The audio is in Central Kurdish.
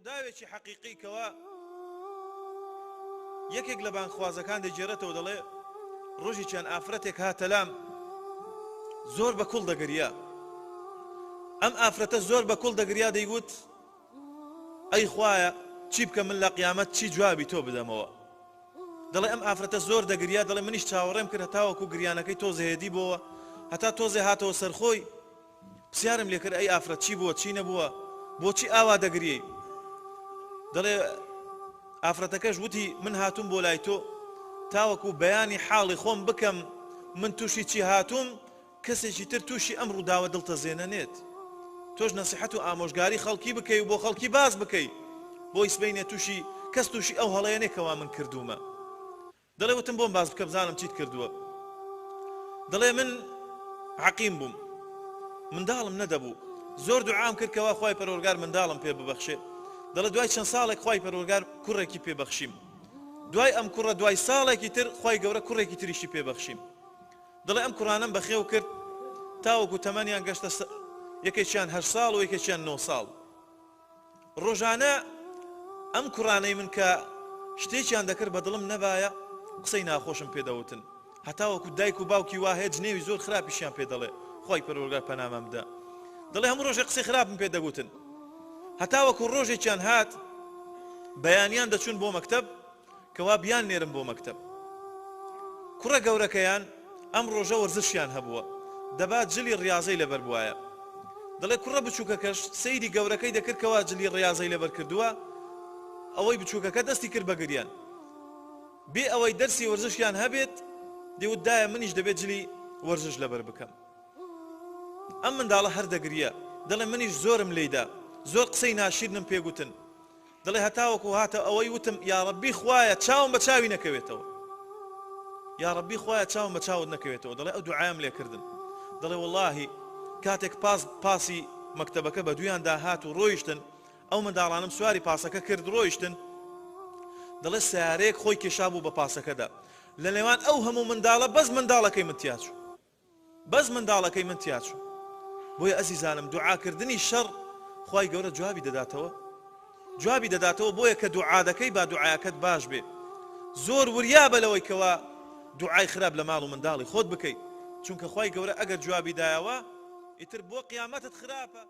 ڕووداوێکی حەقیقی کەوا یەکێک لە بانخوازەکان دەجێرێتەوە دەڵێ ڕۆژی چەند ئافرەتێک هاتەلام زۆر بە کوڵ دەگریا. ئەم ئافرەتە زۆر بە کوڵ دەگریا دەیگوت ئەی خوایە چی بکە من لە قیامەت چی جوابی تۆ بدەمەوە. دەڵێ ئەم ئافرەتە زۆر دەگریا دەڵێ منیش چاوەڕێم کرد هەتاوەکو گریانەکەی تۆزە هێدی بۆوە هەتا تۆزێ هاتەوە سەرخۆی پرسیارم لێ کرد ئەی ئافرەت چی بووە چی نەبووە بۆچی ئاوا دەگریەی. دەڵێ ئافرەتەکەش وتی من هاتووم بۆ لای تۆ تاوەکو بەیانی حاڵی خۆم بکەم من تووشی چی هاتووم کەسێکی تر تووشی ئەم ڕووداوە دڵتەزێنەنێت. تۆش نەسیحەت و ئامۆژگاری خەڵکی بکەی و بۆ خەڵکی باز بکەی بۆی سبەینێ تووشی کەس تووشی ئەو هەڵەیەنێکەوە من کردومە. دەڵێ وتم بۆم باز بکە بزانم چیت کردووە. دەڵێ من عەقیم بووم منداڵم نەدەبوو زۆر دوعام کرد کەوا خوای پەروەردگار منداڵم پێ ببەخشێ. دەڵێ دوای چەند ساڵێک خوای پەروەردگار کوڕێکی پێبەخشیم دوای ئەم کوڕە دوای ساڵێکی تر خوای گەورە کوڕێکی تریشی پێبەخشیم. دەڵێ ئەم کوڕانەم بەخێو کرد تاوەکو تەمەنیان گەشتە یەکێکیان 8 ساڵ و یەکێکیان 9 ساڵ. ڕۆژانە ئەم کوڕانەی من کە شتێکیان دەکرد بە دڵم نەبایە قسەی ناخۆشم پێدەوتن هەتاوەکو دایک و باوکی وایە جنێوی زۆر خراپیشیان پێ دەڵێ خوای پەروەردگار پەنامەم بدە. دەڵێ هەموو ڕۆژێ قسەی خراپم پێ دەگوتن هەتاوەکو ڕۆژێکیان هات بەیانیان دەچون بۆ مەکتەب کەوا بیان نێرم بۆ مەکتەب. کوڕە گەورەکەیان ئەم ڕۆژە وەرزشیان هەبووە دەبات جلی ڕاضەی لەبەر بوایە. دەڵێ کوڕە بچووکەکەش سەیری گەورەکەی دەکرد کەوا جلی ڕاضەی لەبەر کردووە ئەوەی بچووکەکە دەستی کرد بە گریان بێ ئەوەی دەرسی وەرزشیان هەبێت دەیوت دایە منیش دەبێت جلی وەرزش لەبەر بکەم. ئەم منداڵە هەر دەگریە دەڵێ منیش زۆرم لێیدا زۆر قسەی ناشیرنم پێگوتن. دەڵێ هەتاوەکو هاتە ئەوەی وتم یا ڕەبی خوایە چاوم بە چاوی نەکەوێتەوە یا ڕەبی خوایە چاوم بە چاوت نەکەوێتەوە. دەڵێ ئەو دوعایم لێکردن. دەڵێ وەڵاهی کاتێک پاسی مەکتەبەکە بە دویاندا هات و ڕۆیشتن ئەو منداڵانم سواری پاسەکە کرد ڕۆیشتن. دەڵێ سیارەیەک خۆی کێشا بوو بە پاسەکەدا لە نێوان ئەو هەموو منداڵە بەس منداڵەکەی من تیاچوو بەس منداڵەکەی من تیاچوو. بۆیە ئەزیزانم دوعاکردنی شەڕ خوای گەورە جوابی دەداتەوە بۆیە کە دوعا دەکەی با دوعاکەت باش بێ. زۆر وریا بە لەوەی کەوا دوعای خراپ لە ماڵ و منداڵی خۆت بکەیت چونکە خوای گەورە ئەگەر جوابی دایەوە ئیتر بۆ قیامەتت خراپە.